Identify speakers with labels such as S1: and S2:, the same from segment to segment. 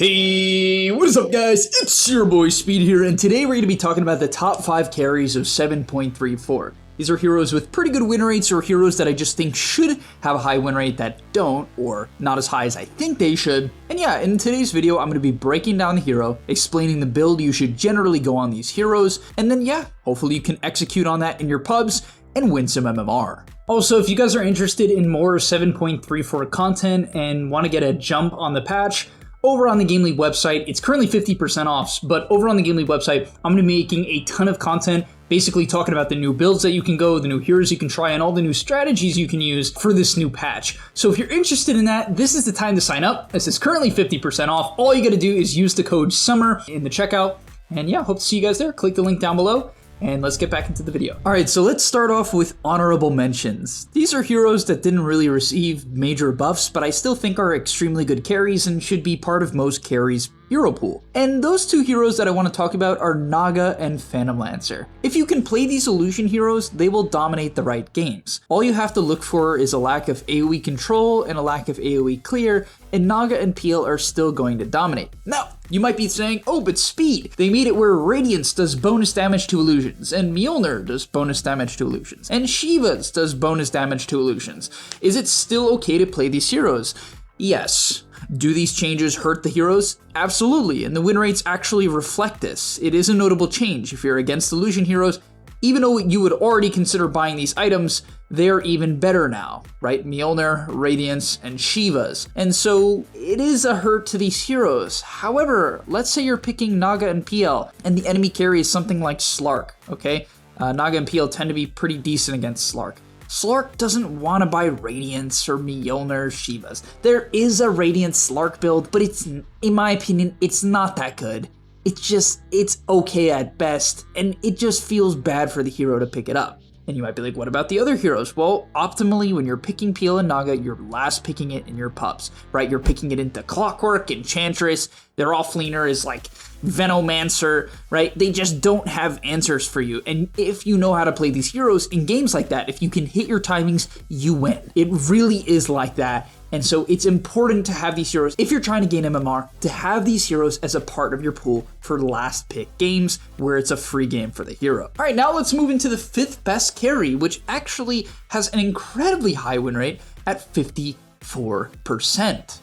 S1: Hey, what is up guys? It's your boy Speed here, and today we're going to be talking about the top 5 carries of 7.34. These are heroes with pretty good win rates, or heroes that I just think should have a high win rate that don't, or not as high as I think they should. And yeah, in today's video, I'm going to be breaking down the hero, explaining the build you should generally go on these heroes, and then yeah, hopefully you can execute on that in your pubs and win some MMR. Also, if you guys are interested in more 7.34 content and want to get a jump on the patch, over on the gameleap website, it's currently 50% off, but over on the gameleap website, I'm going to be making a ton of content basically talking about the new builds that you can go, the new heroes you can try, and all the new strategies you can use for this new patch. So if you're interested in that, this is the time to sign up. This is currently 50% off. All you got to do is use the code SUMMER in the checkout. And yeah, hope to see you guys there. Click the link down below. And let's get back into the video. All right, so let's start off with honorable mentions. These are heroes that didn't really receive major buffs, but I still think are extremely good carries and should be part of most carries' hero pool. And those two heroes that I want to talk about are Naga and Phantom Lancer. If you can play these illusion heroes, they will dominate the right games. All you have to look for is a lack of AoE control and a lack of AoE clear, and Naga and PL are still going to dominate. Now, you might be saying, oh, but Speed, they made it where Radiance does bonus damage to illusions, and Mjolnir does bonus damage to illusions, and Shiva's does bonus damage to illusions. Is it still okay to play these heroes? Yes. Do these changes hurt the heroes? Absolutely, and the win rates actually reflect this. It is a notable change. If you're against illusion heroes, even though you would already consider buying these items, they're even better now, right? Mjolnir, Radiance, and Shiva's. And so it is a hurt to these heroes. However, let's say you're picking Naga and PL, and the enemy carry is something like Slark, okay? Naga and PL tend to be pretty decent against Slark. Slark doesn't want to buy Radiance or Mjolnir or Shiva's. There is a Radiant Slark build, but it's, in my opinion, it's not that good. It's okay at best, and it just feels bad for the hero to pick it up. And you might be like, what about the other heroes? Well, optimally, when you're picking PL and Naga, you're last picking it in your pubs, right? You're picking it into Clockwork, Enchantress, their offlaner is like Venomancer, right? They just don't have answers for you. And if you know how to play these heroes in games like that, if you can hit your timings, you win. It really is like that. And so it's important to have these heroes, if you're trying to gain MMR, to have these heroes as a part of your pool for last pick games where it's a free game for the hero. All right, now let's move into the 5th best carry, which actually has an incredibly high win rate at 54%.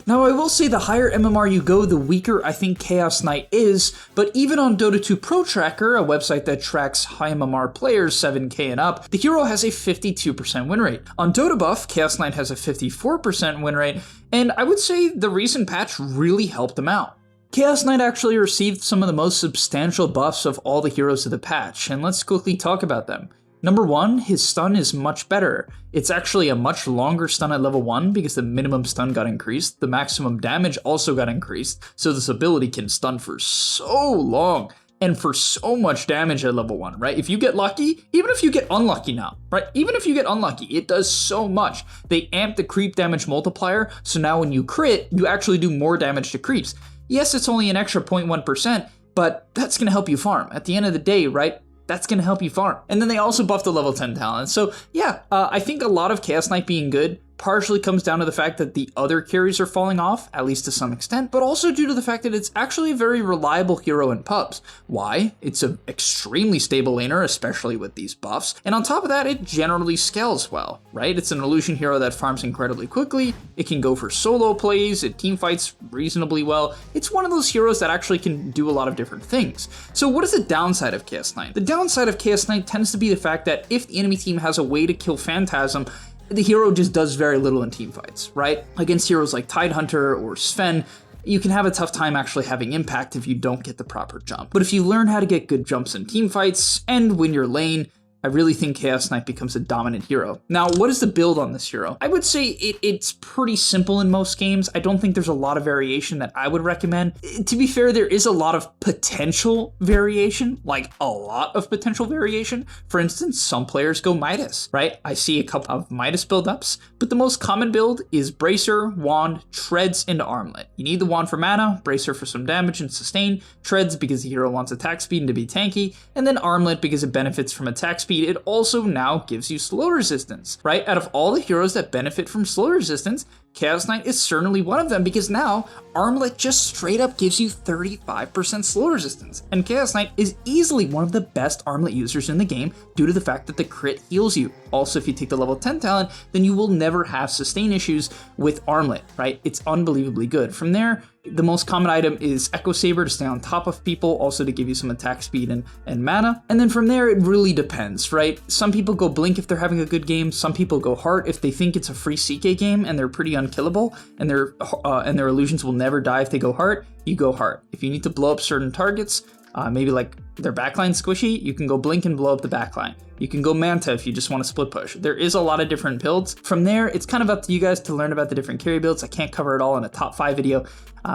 S1: Now, I will say the higher MMR you go, the weaker I think Chaos Knight is, but even on Dota 2 Pro Tracker, a website that tracks high MMR players 7k and up, the hero has a 52% win rate. On Dota Buff, Chaos Knight has a 54% win rate, and I would say the recent patch really helped them out. Chaos Knight actually received some of the most substantial buffs of all the heroes of the patch, and let's quickly talk about them. Number 1, his stun is much better. It's actually a much longer stun at level 1 because the minimum stun got increased. The maximum damage also got increased, so this ability can stun for so long and for so much damage at level 1, right? If you get lucky, even if you get unlucky now, right? Even if you get unlucky, it does so much. They amp the creep damage multiplier, so now when you crit, you actually do more damage to creeps. Yes, it's only an extra 0.1%, but that's gonna help you farm. At the end of the day, right? That's going to help you farm. And then they also buffed the level 10 talent. So yeah, I think a lot of Chaos Knight being good partially comes down to the fact that the other carries are falling off, at least to some extent, but also due to the fact that it's actually a very reliable hero in pubs. Why? It's an extremely stable laner, especially with these buffs. And on top of that, it generally scales well, right? It's an illusion hero that farms incredibly quickly. It can go for solo plays. It team fights reasonably well. It's one of those heroes that actually can do a lot of different things. So what is the downside of Chaos Knight? The downside of Chaos Knight tends to be the fact that if the enemy team has a way to kill Phantasm, the hero just does very little in team fights, right? Against heroes like Tidehunter or Sven, you can have a tough time actually having impact if you don't get the proper jump. But if you learn how to get good jumps in team fights and win your lane, I really think Chaos Knight becomes a dominant hero. Now, what is the build on this hero? I would say it's pretty simple in most games. I don't think there's a lot of variation that I would recommend. To be fair, there is a lot of potential variation, like a lot of potential variation. For instance, some players go Midas, right? I see a couple of Midas build-ups, but the most common build is Bracer, Wand, Treads, and Armlet. You need the Wand for mana, Bracer for some damage and sustain, Treads because the hero wants attack speed and to be tanky, and then Armlet because it benefits from attack speed. It also now gives you slow resistance, right? Out of all the heroes that benefit from slow resistance, Chaos Knight is certainly one of them, because now Armlet just straight up gives you 35% slow resistance. And Chaos Knight is easily one of the best Armlet users in the game due to the fact that the crit heals you. Also, if you take the level 10 talent, then you will never have sustain issues with Armlet, right? It's unbelievably good. From there, the most common item is Echo Saber to stay on top of people, also to give you some attack speed and mana. And then from there, it really depends, right? Some people go Blink if they're having a good game. Some people go Heart if they think it's a free CK game and they're pretty unkillable, and their illusions will never die if they go Heart. You go Heart. If you need to blow up certain targets, maybe like their backline squishy, you can go Blink and blow up the backline. You can go Manta if you just want to split push. There is a lot of different builds. From there, it's kind of up to you guys to learn about the different carry builds. I can't cover it all in a top 5 video.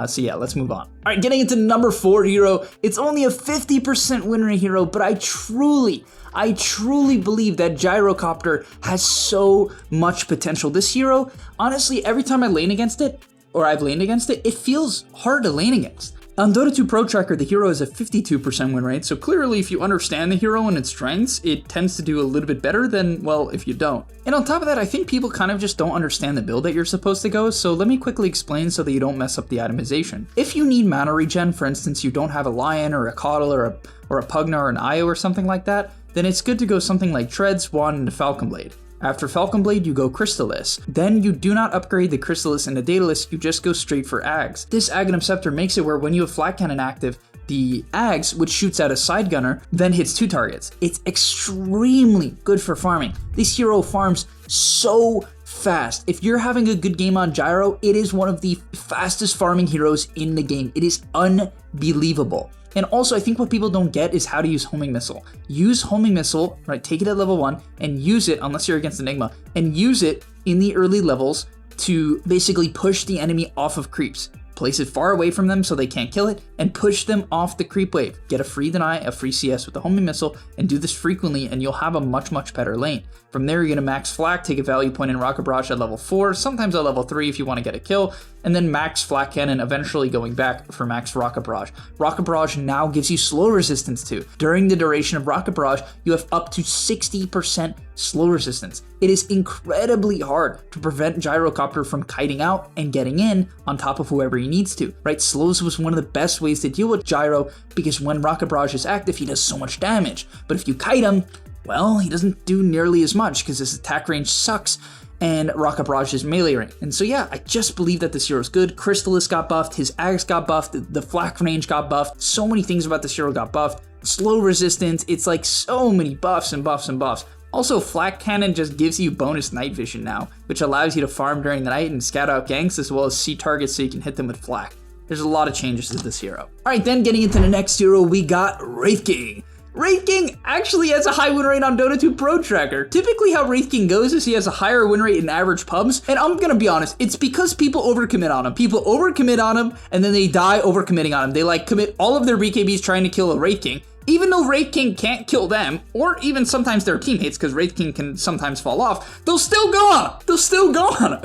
S1: So yeah, let's move on. All right, getting into number 4 hero. It's only a 50% win rate hero, but I truly believe that Gyrocopter has so much potential. This hero, honestly, every time I lane against it, or I've laned against it, it feels hard to lane against. On Dota 2 Pro Tracker, the hero has a 52% win rate, so clearly if you understand the hero and its strengths, it tends to do a little bit better than, well, if you don't. And on top of that, I think people kind of just don't understand the build that you're supposed to go, so let me quickly explain so that you don't mess up the itemization. If you need mana regen, for instance, you don't have a Lion or a Caudal or a Pugna or an Io or something like that, then it's good to go something like Treads, Wand, and Falcon Blade. After Falcon Blade, you go Crystallis. Then you do not upgrade the Crystallis into Daedalus, you just go straight for Ags. This Aghanim Scepter makes it where when you have Flat Cannon active, the Ags, which shoots out a side gunner, then hits 2 targets. It's extremely good for farming. This hero farms so fast. If you're having a good game on Gyro, it is one of the fastest farming heroes in the game. It is unbelievable. And also, I think what people don't get is how to use Homing Missile. Use Homing Missile, right, take it at level 1, and use it, unless you're against Enigma, and use it in the early levels to basically push the enemy off of creeps. Place it far away from them so they can't kill it, and push them off the creep wave. Get a free deny, a free CS with the Homing Missile, and do this frequently, and you'll have a much better lane. From there, you're going to max Flak, take a value point in Rocket Barrage at level 4, sometimes at level 3 if you want to get a kill, and then max Flak Cannon, eventually going back for max Rocket Barrage. Rocket Barrage now gives you slow resistance too. During the duration of Rocket Barrage, you have up to 60% slow resistance. It is incredibly hard to prevent Gyrocopter from kiting out and getting in on top of whoever he needs to, right? Slows was one of the best ways to deal with Gyro, because when Rocket Barrage is active, he does so much damage. But if you kite him, well, he doesn't do nearly as much because his attack range sucks and Rocket Barrage is melee range. And so yeah, I just believe that this hero is good. Crystallis got buffed, his Axe got buffed, the Flak range got buffed. So many things about this hero got buffed. Slow resistance, it's like so many buffs and buffs and buffs. Also, Flak Cannon just gives you bonus night vision now, which allows you to farm during the night and scout out ganks as well as see targets so you can hit them with Flak. There's a lot of changes to this hero. Alright, then getting into the next hero, we got Wraith King. Wraith King actually has a high win rate on Dota 2 Pro Tracker. Typically how Wraith King goes is he has a higher win rate in average pubs, and I'm gonna be honest, it's because people overcommit on him. People overcommit on him, and then they die overcommitting on him. They like commit all of their BKBs trying to kill a Wraith King, even though Wraith King can't kill them, or even sometimes their teammates, because Wraith King can sometimes fall off, they'll still go on him. They'll still go on him.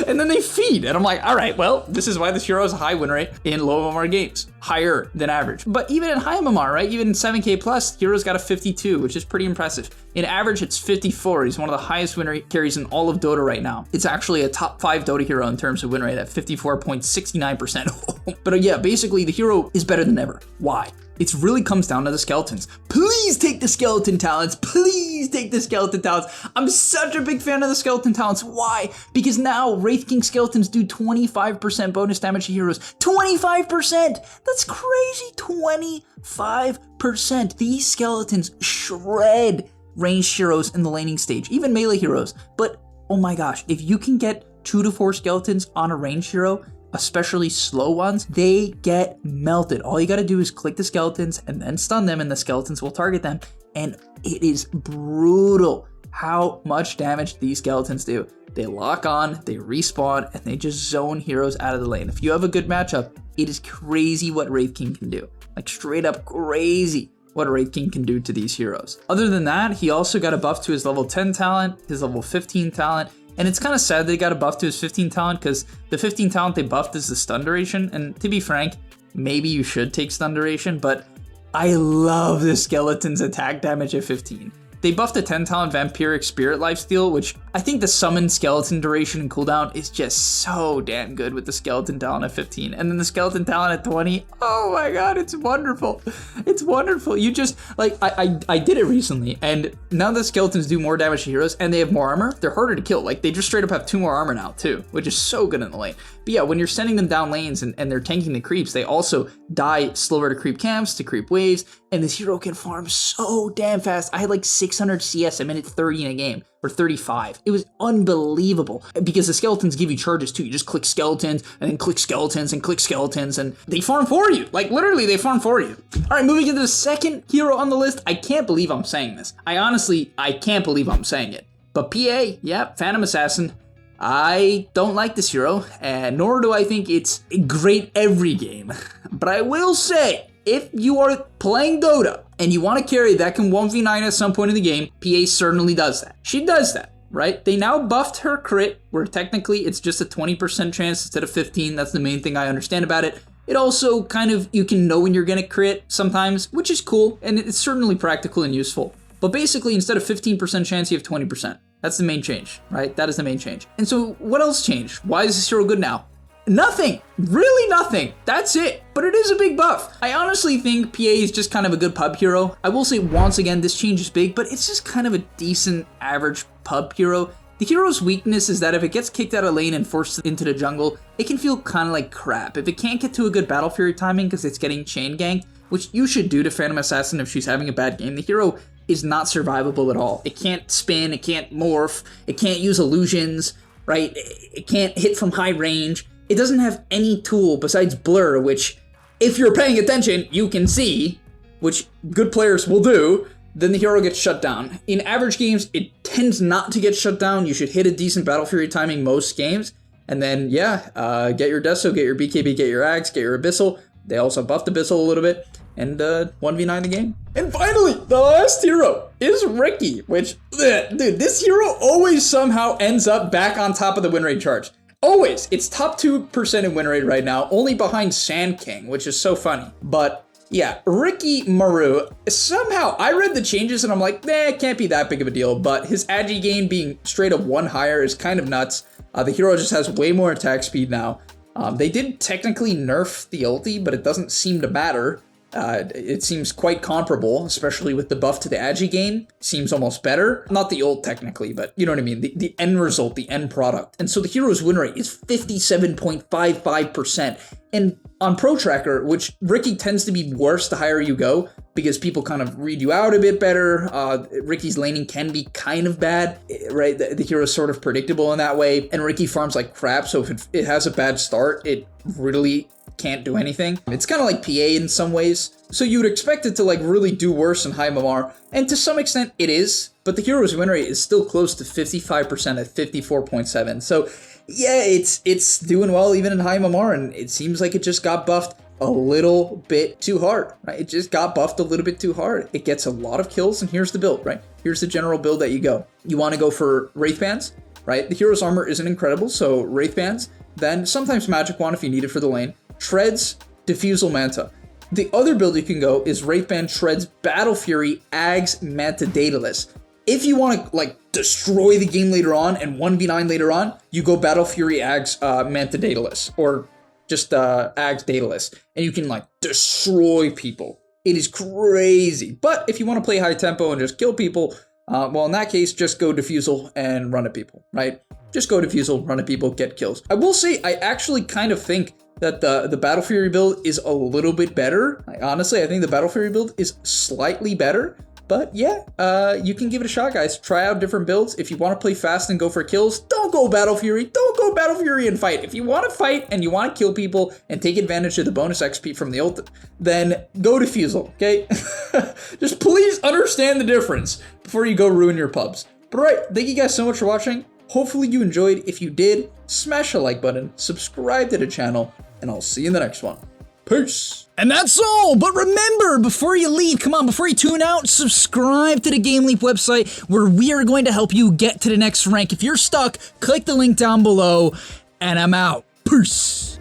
S1: And then they feed. And I'm like, all right, well, this is why this hero has a high win rate in low MMR games. Higher than average. But even in high MMR, right, even in 7K plus, hero's got a 52, which is pretty impressive. In average, it's 54. He's one of the highest win rate carries in all of Dota right now. It's actually a top 5 Dota hero in terms of win rate at 54.69%. But yeah, basically the hero is better than ever. Why? It really comes down to the skeletons. Please take the skeleton talents. Please take the skeleton talents. I'm such a big fan of the skeleton talents. Why? Because now Wraith King skeletons do 25% bonus damage to heroes. 25%! That's crazy. 25%. These skeletons shred ranged heroes in the laning stage, even melee heroes. But oh my gosh, if you can get 2 to 4 skeletons on a ranged hero, especially slow ones, they get melted. All you gotta do is click the skeletons and then stun them, and the skeletons will target them. And it is brutal how much damage these skeletons do. They lock on, they respawn, and they just zone heroes out of the lane. If you have a good matchup, it is crazy what Wraith King can do. Like straight up crazy what Wraith King can do to these heroes. Other than that, he also got a buff to his level 10 talent, his level 15 talent, and it's kind of sad they got a buff to his 15 talent because the 15 talent they buffed is the stun duration. And to be frank, maybe you should take stun duration, but I love the skeleton's attack damage at 15. They buffed the 10 talent Vampiric Spirit Lifesteal, which I think the summon skeleton duration and cooldown is just so damn good with the skeleton talent at 15. And then the skeleton talent at 20, oh my god, it's wonderful. It's wonderful. You just, like, I did it recently, and now the skeletons do more damage to heroes, and they have more armor, they're harder to kill. Like, they just straight up have 2 more armor now, too, which is so good in the lane. But yeah, when you're sending them down lanes and they're tanking the creeps, they also die slower to creep camps, to creep waves, and this hero can farm so damn fast. I had like 600 CS a minute 30 in a game, or 35. It was unbelievable, because the skeletons give you charges too. You just click skeletons, and then click skeletons, and click skeletons, and they farm for you. Like, literally, they farm for you. All right, moving into the second hero on the list. I can't believe I'm saying this. I can't believe I'm saying it. But PA, yeah, Phantom Assassin, I don't like this hero, and nor do I think it's great every game. But I will say, if you are playing Dota and you want to carry that can 1v9 at some point in the game, PA certainly does that. She does that, right? They now buffed her crit, where technically it's just a 20% chance instead of 15. That's the main thing I understand about it. It also kind of, you can know when you're going to crit sometimes, which is cool, and it's certainly practical and useful. But basically, instead of 15% chance, you have 20%. That's the main change, right? That is the main change. And so what else changed? Why is this hero good now? Nothing, really nothing. That's it, but it is a big buff. I honestly think PA is just kind of a good pub hero. I will say once again, this change is big, but it's just kind of a decent average pub hero. The hero's weakness is that if it gets kicked out of lane and forced into the jungle, it can feel kind of like crap. If it can't get to a good Battle Fury timing because it's getting chain ganked, which you should do to Phantom Assassin if she's having a bad game, the hero is not survivable at all. It can't spin, it can't morph, it can't use illusions, right? It can't hit from high range. It doesn't have any tool besides blur, which, if you're paying attention, you can see, which good players will do. Then the hero gets shut down. In average games, it tends not to get shut down. You should hit a decent Battle Fury timing most games. And then, yeah, get your Deso, get your BKB, get your Axe, get your Abyssal. They also buffed Abyssal a little bit. And 1v9 the game. And finally, the last hero is Ricky, which, dude, this hero always somehow ends up back on top of the win rate charts. Always. It's top 2% in win rate right now, only behind Sand King, which is so funny. But yeah, Ricky Maru, somehow I read the changes and I'm like, it can't be that big of a deal, but his agi gain being straight up 1 higher is kind of nuts. The hero just has way more attack speed now. They did technically nerf the ulti, but it doesn't seem to matter. It seems quite comparable, especially with the buff to the agi gain. Seems almost better. Not the ult technically, but you know what I mean. The end result, the end product. And so the hero's win rate is 57.55%. And on Pro Tracker, which Ricky tends to be worse the higher you go, because people kind of read you out a bit better. Ricky's laning can be kind of bad, right? The hero's sort of predictable in that way. And Ricky farms like crap, so if it has a bad start, it really can't do anything. It's kind of like PA in some ways. So you would expect it to like really do worse in high MMR, and to some extent it is, but the hero's win rate is still close to 55% at 54.7. So yeah, it's doing well even in high MMR, and it seems like it just got buffed a little bit too hard, right? It just got buffed a little bit too hard. It gets a lot of kills, and here's the build, right? Here's the general build that you go. You want to go for Wraith Bands, right? The hero's armor isn't incredible, so Wraith Bands, then sometimes Magic Wand if you need it for the lane, Treads, Diffusal Manta. The other build you can go is Wraith Band, Treads, Battle Fury, Ags, Manta, Daedalus. If you want to like destroy the game later on and 1v9 later on, you go Battle Fury, Ags, Manta, Daedalus, or just Ags, Daedalus, and you can like destroy people. It is crazy. But if you want to play high tempo and just kill people, well, in that case, just go Diffusal and run at people, right? Just go Diffusal, run at people, get kills. I will say, I actually kind of think that the Battle Fury build is a little bit better. Honestly, I think the Battle Fury build is slightly better. But yeah, you can give it a shot, guys. Try out different builds. If you want to play fast and go for kills, don't go Battle Fury. Don't go Battle Fury and fight. If you want to fight and you want to kill people and take advantage of the bonus XP from the ult, then go Diffusal, okay? Just please understand the difference before you go ruin your pubs. But all right, thank you guys so much for watching. Hopefully you enjoyed. If you did, smash the like button, subscribe to the channel, and I'll see you in the next one. Peace.
S2: And that's all, but remember, before you leave, come on, before you tune out, subscribe to the GameLeap website where we are going to help you get to the next rank. If you're stuck, click the link down below, and I'm out. Peace.